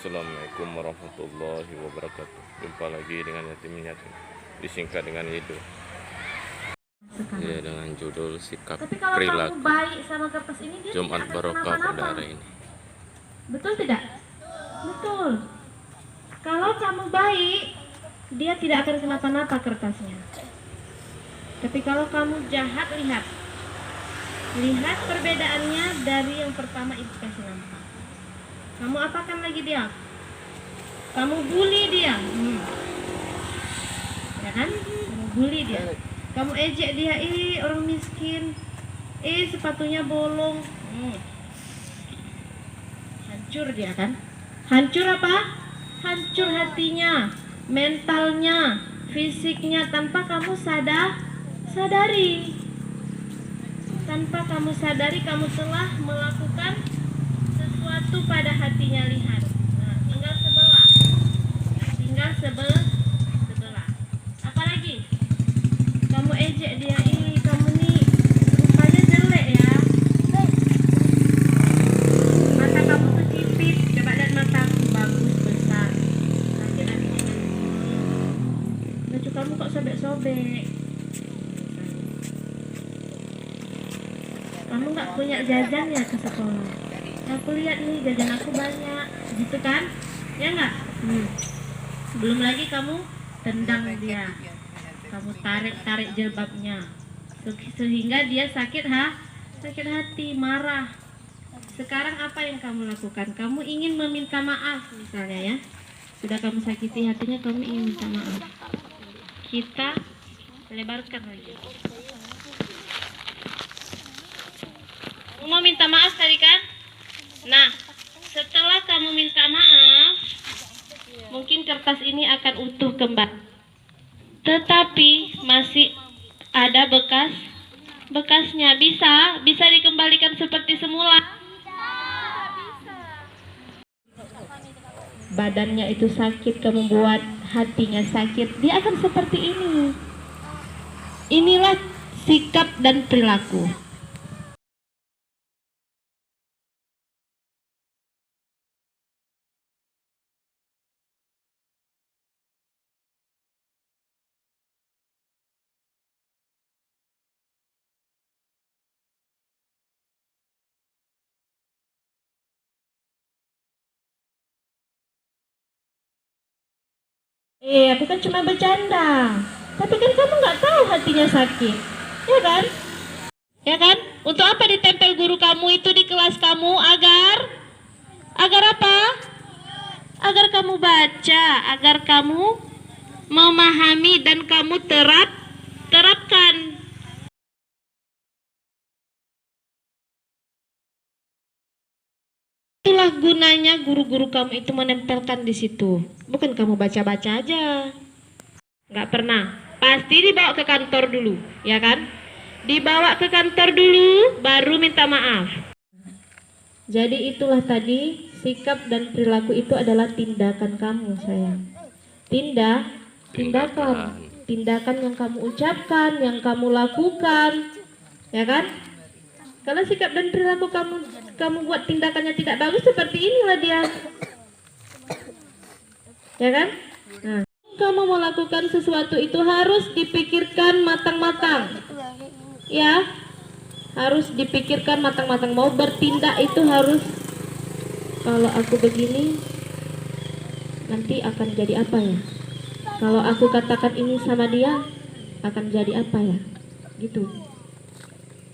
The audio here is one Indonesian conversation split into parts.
Assalamualaikum warahmatullahi wabarakatuh. Jumpa lagi dengan Yatim Yatim, disingkat dengan Yido. Ya, dengan judul sikap Tapi kalau perilaku kamu baik sama kertas ini, dia Jumat tidak akan Barokah pada kenapa-napa. hari ini. Betul tidak? Betul. Kalau kamu baik, dia tidak akan kenapa-napa kertasnya. Tapi kalau kamu jahat, lihat perbedaannya dari yang pertama ibu kasih nampak. Kamu apakan lagi dia? Kamu bully dia, ya kan? Kamu bully dia. Kamu ejek dia, orang miskin, sepatunya bolong, hancur dia kan? Hancur apa? Hancur hatinya, mentalnya, fisiknya tanpa kamu sadari. Tanpa kamu sadari kamu telah melakukan sesuatu pada hatinya. Lihat, nah, tinggal sebelah. Apalagi kamu ejek dia, kamu nih rupanya jelek ya, mata kamu tuh sipit, coba lihat mata aku bagus besar, sakit hatinya. Baju kamu kok sobek-sobek, kamu nggak punya jajan ya ke sekolah, aku lihat nih jajan aku banyak, gitu kan, ya nggak? Belum lagi kamu tendang dia, kamu tarik jilbabnya sehingga dia sakit hati, marah. Sekarang apa yang kamu lakukan? Kamu ingin meminta maaf misalnya ya, sudah kamu sakiti hatinya, kamu ingin minta maaf. Kita lebarkan lagi. Kamu mau minta maaf tadi kan? Nah, setelah kamu minta maaf, mungkin kertas ini akan utuh kembali, tetapi masih ada bekasnya. Bisa dikembalikan seperti semula. Badannya itu sakit, kamu buat hatinya sakit, dia akan seperti ini. Inilah sikap dan perilaku. Aku kan cuma bercanda. Tapi kan kamu nggak tahu hatinya sakit, ya kan? Ya kan? Untuk apa ditempel guru kamu itu di kelas kamu? Agar apa? Agar kamu baca, agar kamu memahami dan kamu terapkan. Itulah gunanya guru-guru kamu itu menempelkan di situ. Bukan kamu baca-baca aja. Nggak pernah. Pasti dibawa ke kantor dulu, ya kan? Dibawa ke kantor dulu, baru minta maaf. Jadi itulah tadi, sikap dan perilaku itu adalah tindakan kamu, sayang. Tindakan yang kamu ucapkan, yang kamu lakukan, ya kan? Kalau sikap dan perilaku kamu buat tindakannya tidak bagus, seperti inilah dia, ya kan? Nah, kamu melakukan sesuatu itu harus dipikirkan matang-matang, ya, harus dipikirkan matang-matang. Mau bertindak itu harus, kalau aku begini nanti akan jadi apa ya, kalau aku katakan ini sama dia akan jadi apa ya, gitu.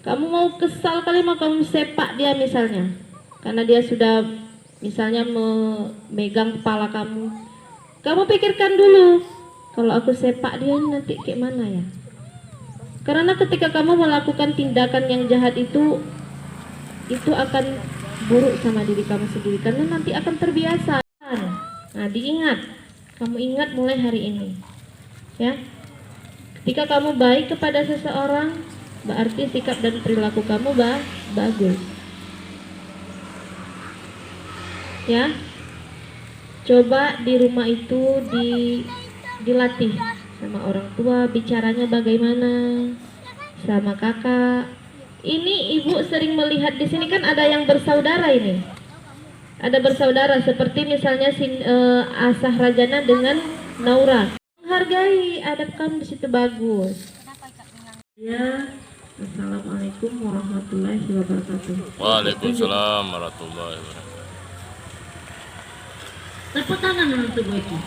Kamu mau kesal kali, mau kamu sepak dia misalnya, karena dia sudah misalnya memegang kepala kamu. Kamu pikirkan dulu, kalau aku sepak dia nanti kayak mana ya. Karena ketika kamu melakukan tindakan yang jahat itu akan buruk sama diri kamu sendiri, karena nanti akan terbiasa. Nah, kamu ingat mulai hari ini, ya. Ketika kamu baik kepada seseorang, berarti sikap dan perilaku kamu bagus, ya. Coba di rumah itu dilatih sama orang tua, bicaranya bagaimana sama kakak. Ini ibu sering melihat di sini kan ada yang bersaudara ini. ada bersaudara seperti misalnya Asah Rajana dengan Naura. Menghargai, adab kamu di situ bagus. Ya, assalamualaikum warahmatullahi wabarakatuh. Waalaikumsalam warahmatullahi wabarakatuh. Tepuk tangan untuk Boyki.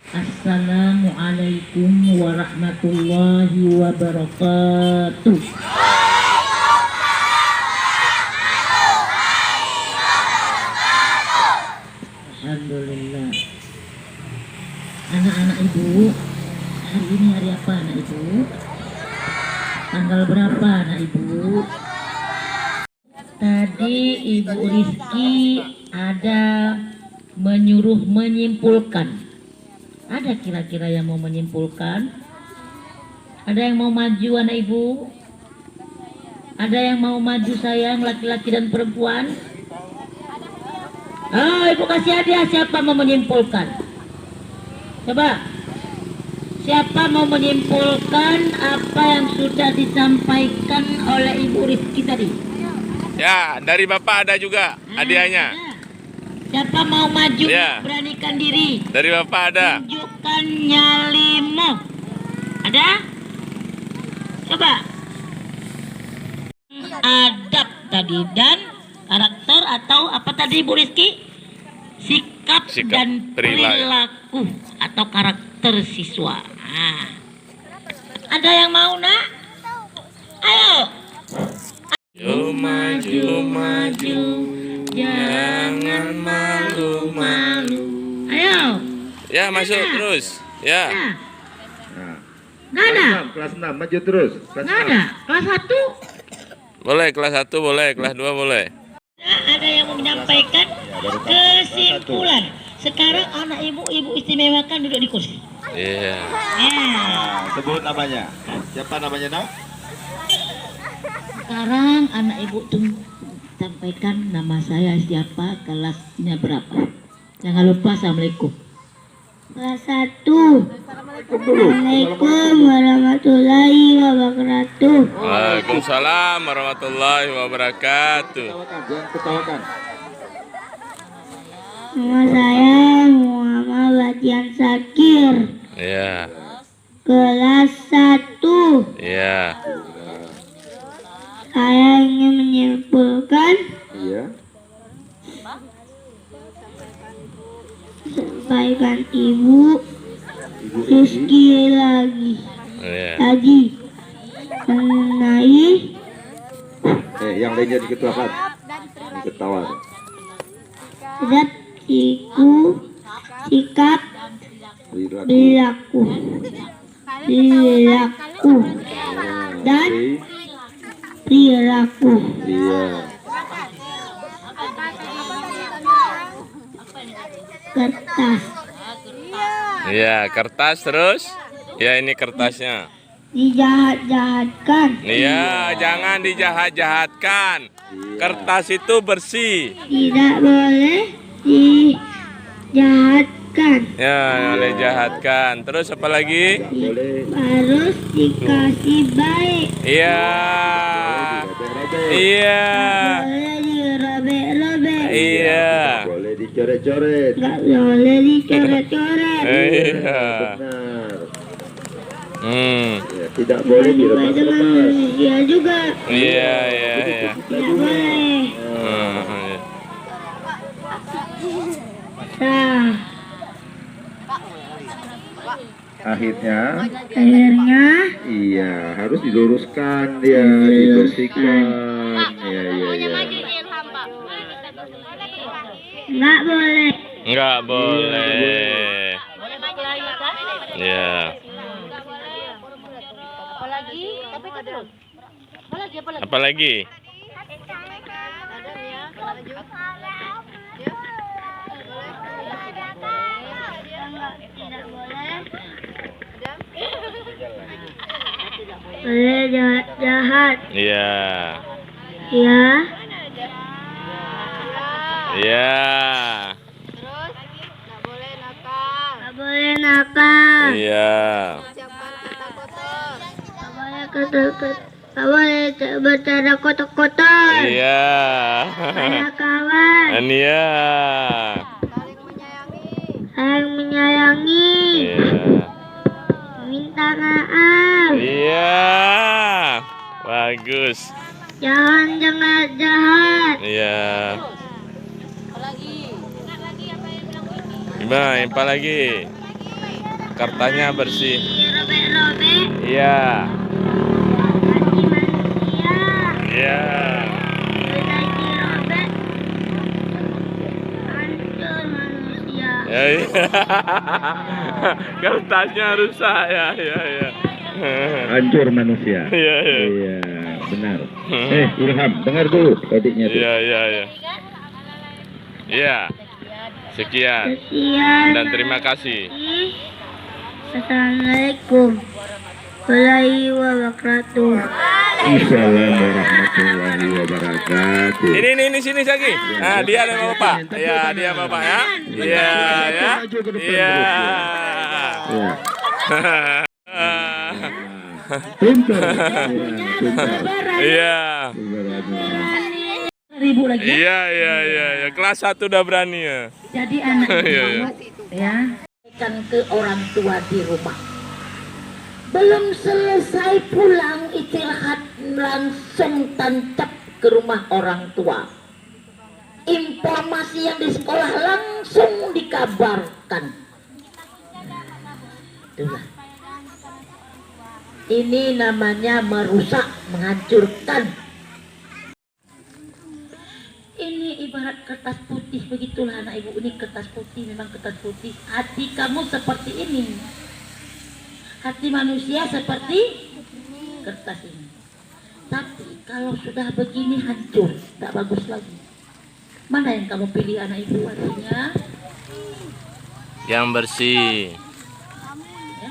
Assalamualaikum warahmatullahi wabarakatuh. Alhamdulillah. Anak-anak ibu, hari ini hari apa anak ibu? Tanggal berapa anak ibu? Tadi Ibu Rizky ada menyuruh menyimpulkan. Ada kira-kira yang mau menyimpulkan? Ada yang mau maju anak ibu? Ada yang mau maju sayang, laki-laki dan perempuan? Oh, ibu kasih hadiah, siapa mau menyimpulkan? Coba. Siapa mau menyimpulkan apa yang sudah disampaikan oleh Ibu Rizky tadi? Ya, dari Bapak ada juga hadiahnya. Siapa mau maju? Ya. Beranikan diri. Dari Bapak ada. Tunjukkan nyalimu. Ada? Coba. Adab tadi dan karakter atau apa tadi Bu Rizky? Sikap dan perilaku atau karakter siswa. Nah. Ada yang mau nak? Ayo. Yo maju maju, jangan malu-malu. Ayo. Ya, masuk terus. Ya. Nah, Nggak ada. kelas 6 maju terus. Kelas Nggak ada. Kelas 1. Boleh kelas 1 boleh, kelas 2 boleh. Ada yang mau menyampaikan kesimpulan. Sekarang anak ibu istimewakan duduk di kursi. Iya. Nah, sebut namanya. Siapa namanya nak? Sekarang anak ibu tuh sampaikan nama saya siapa, kelasnya berapa. Jangan lupa assalamualaikum. Kelas 1. Assalamualaikum warahmatullahi wabarakatuh. Waalaikumsalam warahmatullahi wabarakatuh. Jangan ketawakan. Nama saya Muhammad Batian Sakir. Iya. Kelas 1. Iya. Saya ingin menyimpulkan Iya. sampaikan Ibu Rizky Iya. lagi mengenai Yang lainnya diketawakan. Ketawa. zat sikap Perilaku. perilaku dan perilaku. Iya. Kertas Iya, kertas terus. Ya, ini kertasnya. dijahat-jahatkan, Iya, jangan dijahat-jahatkan. Kertas itu bersih. tidak boleh dijahatkan, Ya, boleh jahatkan. Terus apa lagi? Boleh. harus dikasih baik, Iya. Iya. boleh dirobek-robek, Iya. Boleh dicoret-coret. nggak boleh dicoret-coret, Iya. Benar. Ya, tidak boleh juga dengan diremas-remas. manusia juga Iya, iya, iya. tidak boleh. Iya. Nah, Akhirnya, iya, harus diluruskan dia, dibersihkan. Ya, ya, ya. nggak boleh. Enggak boleh. Ya. Apalagi? Boleh jahat, Iya. ya. Iya. Nggak boleh nakal. Iya. Nggak boleh Kawan bercara kotor-kotor. Iya. Mana kawan? Ania. Saling menyayangi. Iya. Minta maaf. Iya. Bagus. Jangan jahat. Iya. Gimana? Impal lagi. Kartanya bersih. Robek-robek. Iya. Hati manusia. Iya. Lagi robek. Hancur manusia. Ya, iya. Kertasnya rusak ya, ya, ya. Hancur manusia. Iya, iya. Iya, benar. Ilham, dengar dulu adiknya tuh. Iya, iya, iya. Iya. Sekian Sekian. dan terima kasih. Assalamualaikum warahmatullahi wabarakatuh. Assalamualaikum warahmatullahi wabarakatuh. Ini sini lagi. Nah, dia sama Bapak. Iya, dia sama Bapak ya. Iya, ya. Iya. Ya. Pintar. Iya. Ribu lagi. Iya, iya, iya, iya. Kelas 1 udah berani ya. Jadi anak Iya, iya. ya kan ke orang tua di rumah. Belum selesai pulang istirahat langsung tancap ke rumah orang tua. Informasi yang di sekolah langsung dikabarkan. Itulah. Ini namanya merusak, menghancurkan. Ini ibarat kertas putih, begitulah anak ibu. Ini kertas putih, memang kertas putih. Hati kamu seperti ini. Hati manusia seperti kertas ini. Tapi kalau sudah begini hancur, tak bagus lagi. Mana yang kamu pilih anak ibu hatinya? Yang bersih. Ya.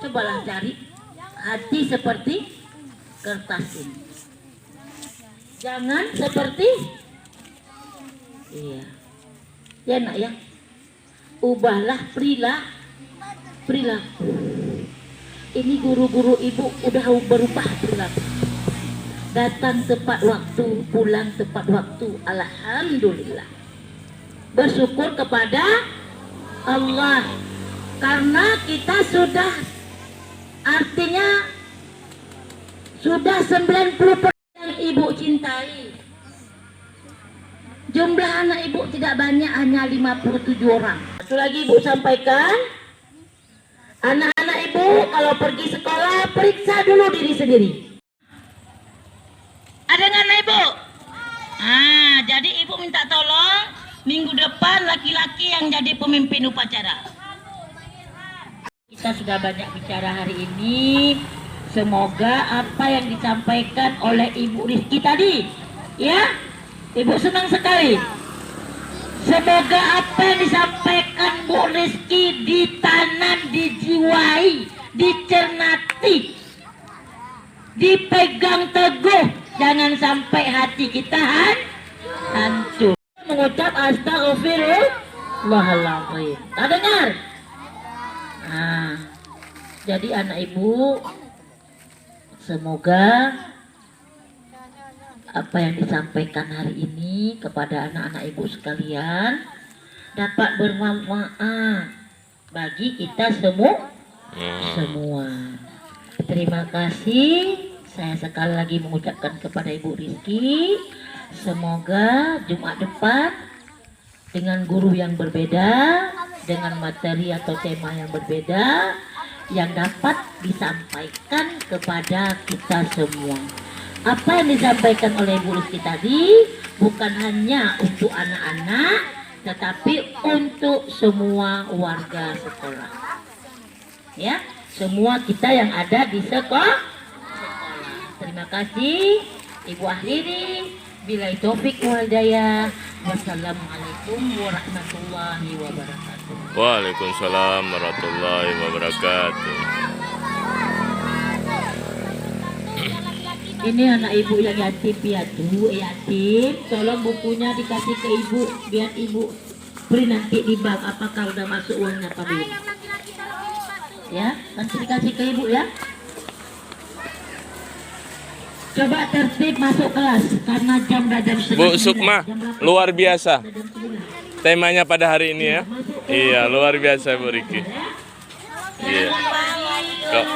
Cobalah cari hati seperti kertas ini. Jangan seperti iya. Ya nak ya. Ubahlah perilaku. Ini guru-guru ibu udah berubah perilaku. Datang tepat waktu, pulang tepat waktu. Alhamdulillah. Bersyukur kepada Allah. Karena kita sudah, artinya sudah 90% yang ibu cintai. Jumlah anak ibu tidak banyak, hanya 57 orang. Satu lagi ibu sampaikan, anak-anak ibu kalau pergi sekolah periksa dulu diri sendiri. Ada nggak anak ibu? Jadi ibu minta tolong minggu depan laki-laki yang jadi pemimpin upacara. Kita sudah banyak bicara hari ini. Semoga apa yang disampaikan oleh Ibu Rizky tadi, ya, Ibu senang sekali. Semoga apa yang disampaikan Bu Rizky ditanam, dijiwai, dicernati, dipegang teguh. Jangan sampai hati kita hancur. Mengucap astagfirullahaladzim. Tak dengar? Jadi anak ibu, semoga apa yang disampaikan hari ini kepada anak-anak ibu sekalian dapat bermanfaat bagi kita semua. Terima kasih. Saya sekali lagi mengucapkan kepada Ibu Rizky, semoga Jumat depan dengan guru yang berbeda, dengan materi atau tema yang berbeda, yang dapat disampaikan kepada kita semua. Apa yang disampaikan oleh Ibu Rizky tadi bukan hanya untuk anak-anak, tetapi untuk semua warga sekolah. Ya, semua kita yang ada di sekolah. Terima kasih. Ibu akhiri. Bila taufik wal hidayah. Wassalamualaikum warahmatullahi wabarakatuh. Waalaikumsalam warahmatullahi wabarakatuh. Ini anak ibu yang yatim piatu, yatim. Tolong bukunya dikasih ke ibu, biar ibu beri nanti di bank. Apakah udah masuk uangnya apa belum? Ya, nanti dikasih ke ibu ya. Coba tertib masuk kelas karena jam jam Bu Sukma, luar biasa. Temanya pada hari ini ya. Iya, luar biasa Bu Riki. Iya. Kok.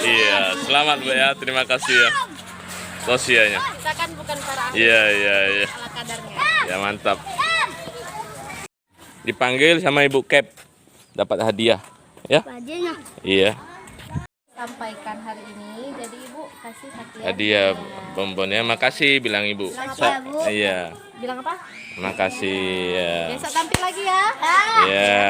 Iya, selamat Bu ya. Terima kasih ya. Tosianya. Kita kan bukan para ahli Iya. ala kadarnya. Ya mantap. Dipanggil sama Ibu Cap. Dapat hadiah, ya? Bajunya. Iya. Sampaikan hari ini, jadi Ibu kasih Hadiah bonbonnya. Makasih bilang Ibu. Iya. Bilang apa? Makasih ya. Besok tampil lagi ya. Iya.